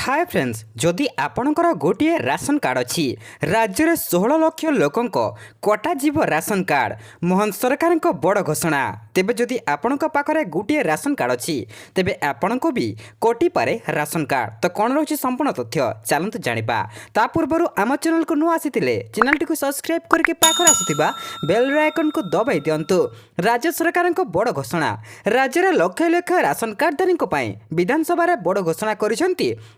Hi friends, जदि आपणकर गोटे राशन कार्ड अच्छी राज्य में 16 लाख लोकों कटाजीव राशन कार्ड मोहन सरकार बड़ घोषणा। तेबे जदि आपण पाखरे गोटे राशन कार्ड अच्छी तेबे आपण को भी कटि पारे राशन कार्ड। तो कौन रही संपूर्ण तथ्य चलतु जाना। ता पूर्व आम चैनल को नुआ आसी चैनल टी सब्सक्राइब करके पाखर आसुवा बेल आइकन को दबाई दिंतु। राज्य सरकार बड़ घोषणा। राज्य में लक्ष लक्ष राशन कार्डधारी विधानसभा बड़ घोषणा कर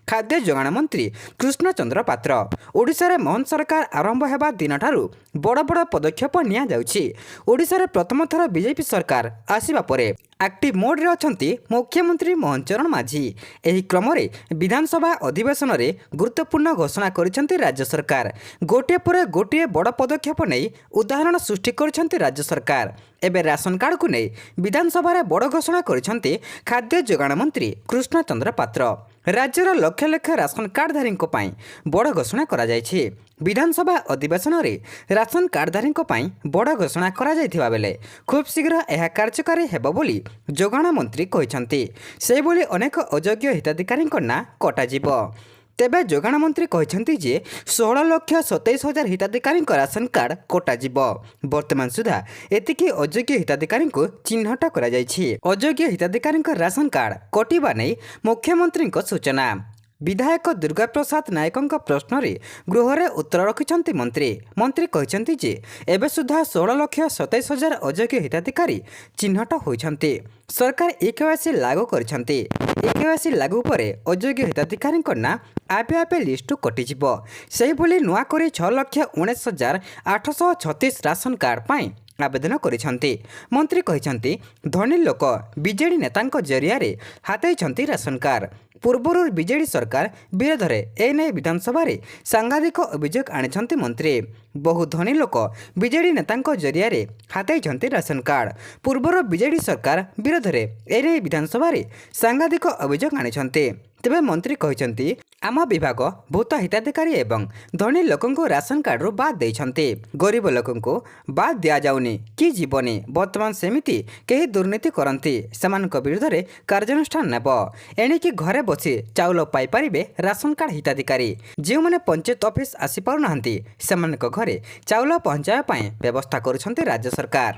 खाद्य जोगाण मंत्री कृष्णचंद्र पात्र। ओडिशा रे मोहन सरकार आरंभ हेबा दिन ठारू बड़ बड़ पदक्षेप निया जाउछि। ओडिशा रे प्रथम थर बीजेपी सरकार आसिबा परे एक्टिव मोड रे अछंती मुख्यमंत्री मोहन चरण माझी। एही क्रम रे विधानसभा अधिवेशन रे गुरुत्वपूर्ण घोषणा करिसेंती राज्य सरकार। गोटे पर गोटे बड़ पदक्षेप नहीं उदाहरण सृष्टि करिसेंती राज्य सरकार। एबे राशन कार्ड को नहीं विधानसभा रे बड़ घोषणा करिसेंती खाद्य जोगाण मंत्री कृष्णचंद्र पात्र। राज्यर लक्ष लक्ष राशन कार्डधारी बड़ घोषणा करा जायछि। विधानसभा अधिवेशन रे राशन कार्डधारी बड़ घोषणा करा जायथिबा बेले खूब शीघ्र यह कार्यकारी हेबो बोली जोगाण मंत्री कहिसंती। से बोली अनेक अयोग्य हिताधिकारी ना कटाजिब। तेबे जोगाण मंत्री कहिसंती जे 16,27,000 हिताधिकारी राशन कार्ड कटाजिब। वर्तमान सुधा एतिकी अयोग्य हिताधिकारी को चिन्हट करा जायछि। अयोग्य हिताधिकारी राशन कार्ड कटिबा नै मुख्यमंत्री सूचना। विधायक दुर्गा प्रसाद नायकों प्रश्न रे गृह रे उत्तर रखिछंती मंत्री कहिसंती जे एबे सुधा 16,27,000 अयोग्य हिताधिकारी चिन्हट होइछंती। सरकार केवाईसी लागू करिछंती। केवाईसी लागू परे अयोग्य हिताधिकारी ना आपे आपे लिस्ट कटिजिब। सेही बोली नुआ करी 6,19,836 राशन कार्ड पाई आवेदन करिछंती। मंत्री कहिछंती धनी लोक बीजेडी नेतांक जरिया रे हातेइछंती राशन कार्ड। पूर्वर बीजेडी सरकार विरोध में एने विधानसभा रे सांघातिक अभियोग आनिछंती मंत्री। बहु धनी लोक बीजेडी नेतांक जरिया रे हातेइछंती राशन कार्ड। पूर्वर बीजेडी सरकार विरोध में एने विधानसभा रे सांघातिक अभियोग आनिछंती। तेबे मंत्री कहिसंती आम विभाग भूत हिताधिकारी एवं धनी लोकों राशन कार्ड रू बाद देइछंती। गरीब लोकों बाद दिया जाउनी कि जीवनी। वर्तमान सेमिति केही दुर्नीति करंती सेमानक विरुद्ध रे कार्यानुष्ठान नेब। एणिकी घरे बसी चाउल पाई परिबे राशन कार्ड हिताधिकारी। जे माने पंचायत ऑफिस आसी पारु नाहंती सेमानक घरे चाउल पहुंचाया पाए व्यवस्था करुछंती राज्य सरकार।